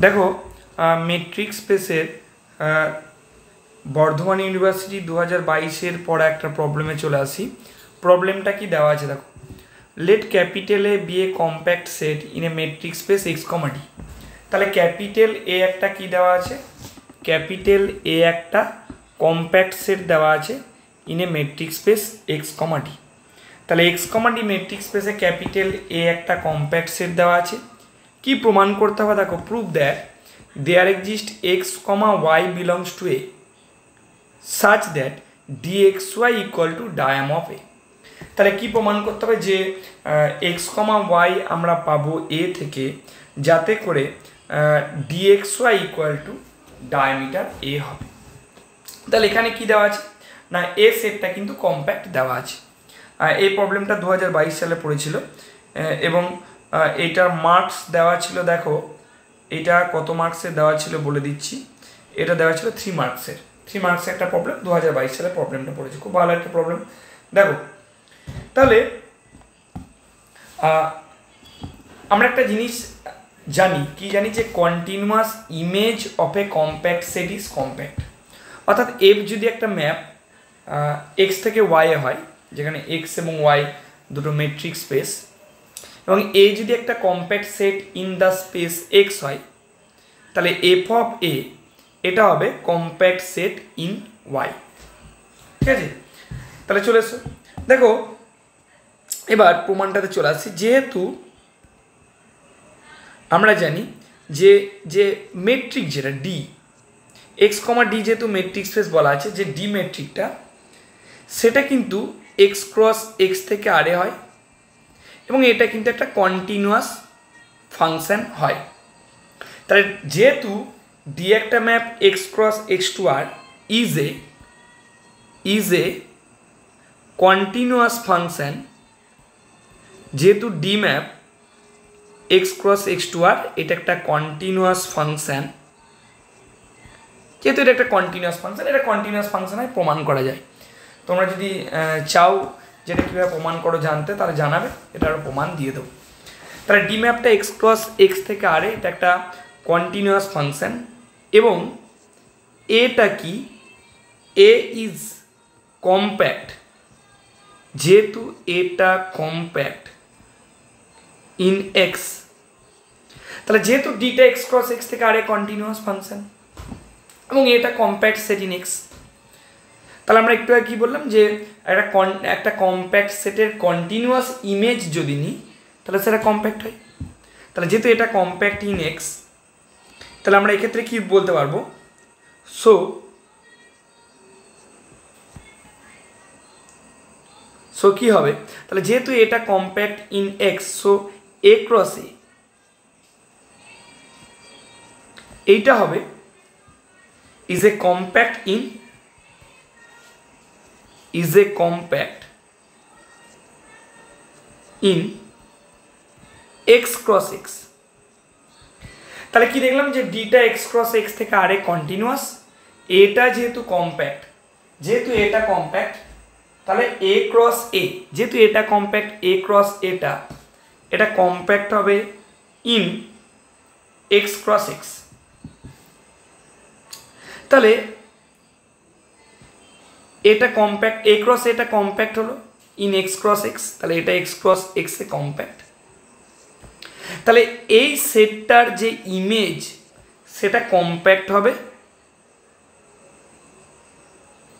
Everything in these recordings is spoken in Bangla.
देखो मेट्रिक स्पेसर बर्धमान यूनिभार्सिटी 2022 पढ़ा एक प्रब्लेमे चले आसि। प्रब्लेमटा कि देवा आछे देखो, let capital A be a compact set in a metric space X comma D. ताहले कैपिटल ए एकटा कि देवा आछे, कैपिटल ए एकटा कम्पैक्ट सेट देवा आछे इन a metric space X comma D. ताहले x comma D metric स्पेसे capital A एकटा कम्पैक्ट सेट देवा आछे। कि प्रमाण करते हैं देखो, proof that there exist X comma Y belongs to A such that dxy equal to diam of A. তাহলে কি প্রমাণ করতে হবে যে x y আমরা পাবো a থেকে যাতে করে dxy equal to diameter a হবে। তাহলে এখানে কি দেওয়া আছে না, a সেটটা কিন্তু কম্প্যাক্ট দেওয়া আছে। এই প্রবলেমটা 2022 সালে পড়েছিল এবং এটার মার্কস দেওয়া ছিল, দেখো এটা কত মার্কসের দেওয়া ছিল বলে দিচ্ছি। এটা দেওয়া ছিল 3 মার্কসের, 3 মার্কসের একটা প্রবলেম 2022 সালে প্রবলেমটা পড়েছে, খুব ভালো একটা প্রবলেম। দেখো তাহলে আমরা একটা জিনিস জানি, কি জানি যে continuous image of A compact set is compact. অর্থাৎ এফ যদি একটা ম্যাপ এক্স থেকে ওয়াই এ হয়, যেখানে এক্স এবং ওয়াই দুটো মেট্রিক স্পেস, এবং এ যদি একটা compact set in the space x হয়, তাহলে এফ অফ এ এটা হবে কম্প্যাক্ট সেট ইন ওয়াই। ঠিক আছে, তাহলে চলে এসো। দেখো এবার প্রমাণটাতে চলে আসছি। যেহেতু আমরা জানি যে যে মেট্রিক যেটা ডি এক্স কমা ডি, যেহেতু মেট্রিক স্পেস বলা আছে, যে ডি মেট্রিকটা সেটা কিন্তু এক্স ক্রস এক্স থেকে আরে হয় এবং এটা কিন্তু একটা কন্টিনিউয়াস ফাংশন হয়। তাহলে যেহেতু ডি একটা map X cross X to R is a continuous function, যেহেতু D map X cross X to R এটা একটা কন্টিনিউয়াস ফাংশন, যেহেতু এটা একটা কন্টিনিউয়াস ফাংশন, এটা কন্টিনিউয়াস ফাংশন হয় প্রমাণ করা যায়। তোমরা যদি চাও যেটা কীভাবে প্রমাণ করো জানতে, তাহলে জানাবে, এটার প্রমাণ দিয়ে দেবো। তাহলে ডি ম্যাপটা এক্স ক্রস এক্স থেকে আরে এটা একটা কন্টিনিউয়াস ফাংশন এবং এটা কি এ ইজ কম্প্যাক্ট, যেহেতু এটা কম্প্যাক্ট ইন এক্স, তাহলে যেহেতু ডিটা এক্স ক্রস এক্স থেকে আরে কন্টিনিউয়াস ফাংশন এবং এটা কম্প্যাক্ট সেট ইন এক্স, তাহলে আমরা একটু আগে কী বললাম যে একটা কম্প্যাক্ট সেটের কন্টিনিউয়াস ইমেজ যদি নিই তাহলে সেটা কম্প্যাক্ট হয়। তাহলে যেহেতু এটা কম্প্যাক্ট ইন এক্স, তাহলে আমরা এক্ষেত্রে কি বলতে পারবো, সো কি হবে, তাহলে যেহেতু এটা compact in X, so A cross A এইটা হবে is a compact in X cross X. তাহলে কি দেখলাম যে ডিটা এক্স ক্রস এক্স থেকে আরে কন্টিনিউয়াস, এটা যেহেতু কম্প্যাক্ট, যেহেতু এটা কম্প্যাক্ট, তাহলে এ ক্রস এ, যেহেতু এটা কম্প্যাক্ট এ ক্রস এটা কম্প্যাক্ট হবে ইন এক্স ক্রস এক্স। তাহলে এটা কম্প্যাক্ট, এ ক্রস এটা কম্প্যাক্ট হলো ইন এক্স ক্রস এক্স, তাহলে এটা এক্স ক্রস এক্সে কম্প্যাক্ট। তাহলে এই সেটটার যে ইমেজ সেটা কম্প্যাক্ট হবে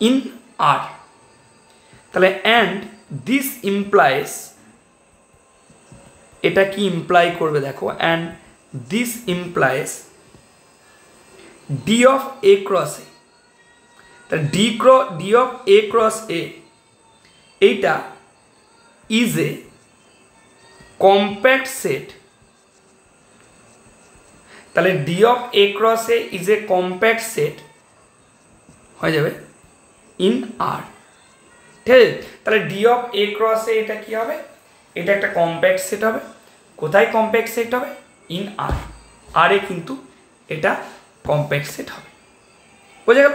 ইন আর। তাহলে অ্যান্ড দিস ইমপ্লাইজ, এটা কি ইমপ্লাই করবে দেখো, and this implies D of A cross A, তাহলে D of A cross A এইটা ইজ এ কম্প্যাক্ট সেট। তাহলে D of A cross A is a compact set হয়ে যাবে ইন আর। ঠিক আছে, তাহলে D of A cross A এটা কি হবে, এটা একটা কম্প্যাক্ট সেট হবে। কোথায় কম্প্যাক্ট সেট হবে, ইন আর, আর এ কিন্তু এটা কম্প্যাক্ট সেট হবে। বোঝা গেল,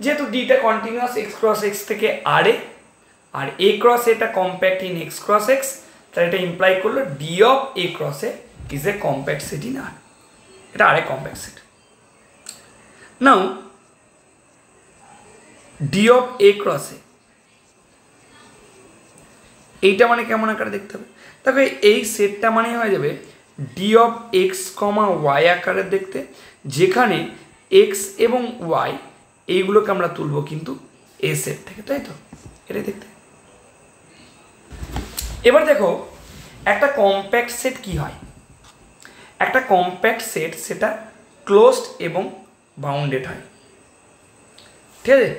যেহেতু ডিটা কন্টিনিউয়াস এক্স ক্রস এক্স থেকে আর এ, আর এ ক্রস এটা compact in X cross X, তাহলে এটা ইমপ্লাই করলো D of A cross A is a compact set in R. এটা আরেক compact set. Now D of A cross A, এইটা মানে কেমন আকারে দেখতে হবে? দেখো এই সেটটা মানে হয়ে যাবে D of X comma Y আকারে দেখতে, যেখানে এক্স এবং ওয়াই এইগুলোকে আমরা তুলবো কিন্তু এ সেট থেকে, তাই তো? এটাই দেখতে। এবার দেখো একটা কম্প্যাক্ট সেট কি হয়। একটা কম্প্যাক্ট সেট সেটা ক্লোজড এবং বাউন্ডেড হয়, ঠিক আছে?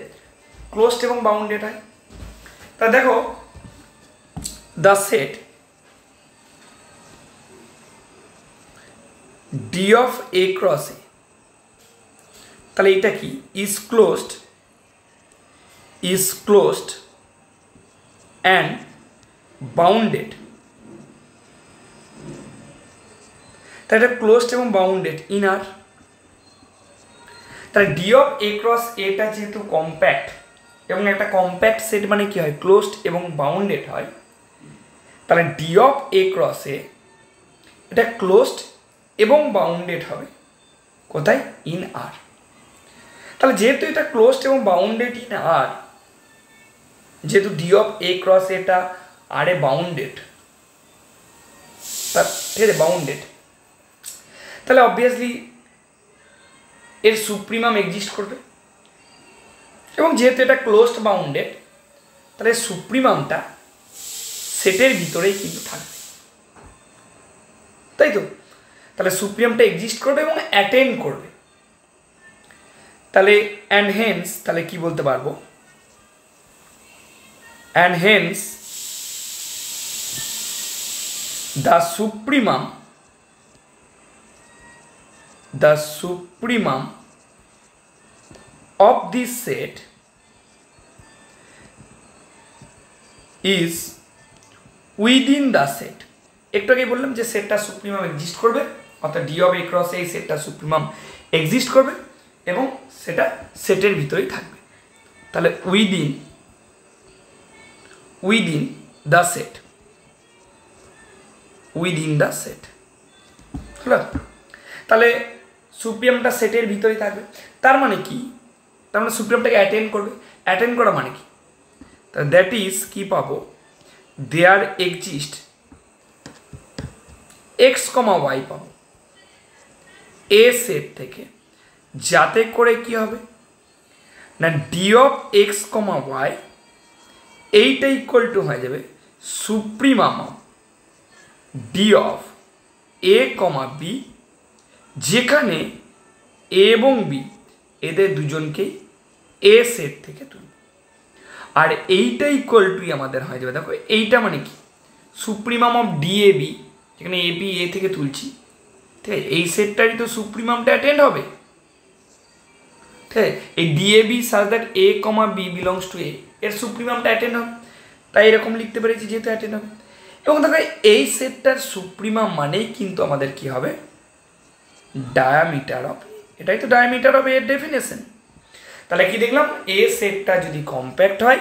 ক্লোজড এবং বাউন্ডেড হয়। তা দেখো the set D of A cross A, তাহলে এটা কি? Is closed and bounded. তাহলে এটা ক্লোজড এবং বাউন্ডেড ইন আর। তাহলে ডি অফ এ ক্রস এটা যেহেতু কম্প্যাক্ট, এবং একটা কম্প্যাক্ট সেট মানে কি হয়? ক্লোজড এবং বাউন্ডেড হয়। তাহলে D of A cross A এটা ক্লোজড এবং বাউন্ডেড হবে কোথায়? ইন আর। তাহলে যেহেতু এটা ক্লোজড এবং বাউন্ডেড ইন আর, যেহেতু ডি অফ এ ক্রস এটা আর এ বাউন্ডেড, ঠিক আছে, বাউন্ডেড, তাহলে অবভিয়াসলি এর সুপ্রিমাম এক্সিস্ট করবে, এবং যেহেতু এটা ক্লোজড বাউন্ডেড তাহলে সুপ্রিমামটা সেটের ভিতরেই কিন্তু থাকবে, তাই তো? তাহলে সুপ্রিমামটা এক্সিস্ট করবে এবং অ্যাটেন্ড করবে। তাহলে অ্যান্ড হেন্স, তাহলে কি বলতে পারবো? And hence the supremum of this set is within the set। একটু আগে বললাম যে সেটটা সুপ্রিমাম এক্সিস্ট করবে, অর্থাৎ ডি অফ এ ক্রস এই সেটটা সুপ্রিমাম এক্সিস্ট করবে এবং সেটা সেটের ভিতরেই থাকবে। তাহলে উইদিন দ্য সেট, হলো? তাহলে সুপ্রিমামটা সেটের ভিতরেই থাকবে, তার মানে কি? তার মানে সুপ্রিমামটাকে অ্যাটেন্ড করবে। অ্যাটেন্ড করা মানে কি? তাহলে দ্যাট ইজ কি পাবো? There exist X comma Y পাবো এ সেট থেকে, যাতে করে কি হবে না D of X comma Y এইটা ইকুয়াল টু হয়ে যাবে supremum of D of A comma B, যেখানে এ এবং বি এদের দুজনকেই এ সেট থেকে তুলব। আর এইটা ইকুয়াল টু আমাদের হয়ে যাবে, দেখো এইটা মানে কি? Supremum of D A B, যেখানে এ বি এ থেকে তুলছি, ঠিক আছে? এই সেটটারই তো সুপ্রিমামটা অ্যাটেন্ড হবে, ঠিক আছে? এই D A B such that A comma B belongs to A, এর সুপ্রিমামটা অ্যাটেন্ড হবে, তাই এরকম লিখতে পেরেছি যেহেতু অ্যাটেন্ড হবে। এবং দেখো এই সেটটার সুপ্রিমাম মানেই কিন্তু আমাদের কি হবে? ডায়ামিটার অফ, এটাই তো ডায়ামিটার অফ এর ডেফিনেশন। তাহলে কি দেখলাম? এ সেটটা যদি কম্প্যাক্ট হয়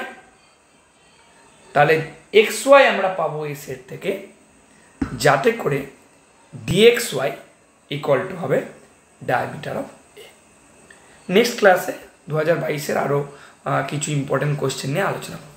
তাহলে এক্স ওয়াই আমরা পাবো এই সেট থেকে, যাতে করে ডিএক্স ওয়াই ইকুয়াল টু হবে ডায়ামিটার অফ এ। নেক্সট ক্লাসে 2022-এর আরও কিছু ইম্পর্টেন্ট কোশ্চেন নিয়ে আলোচনা করব।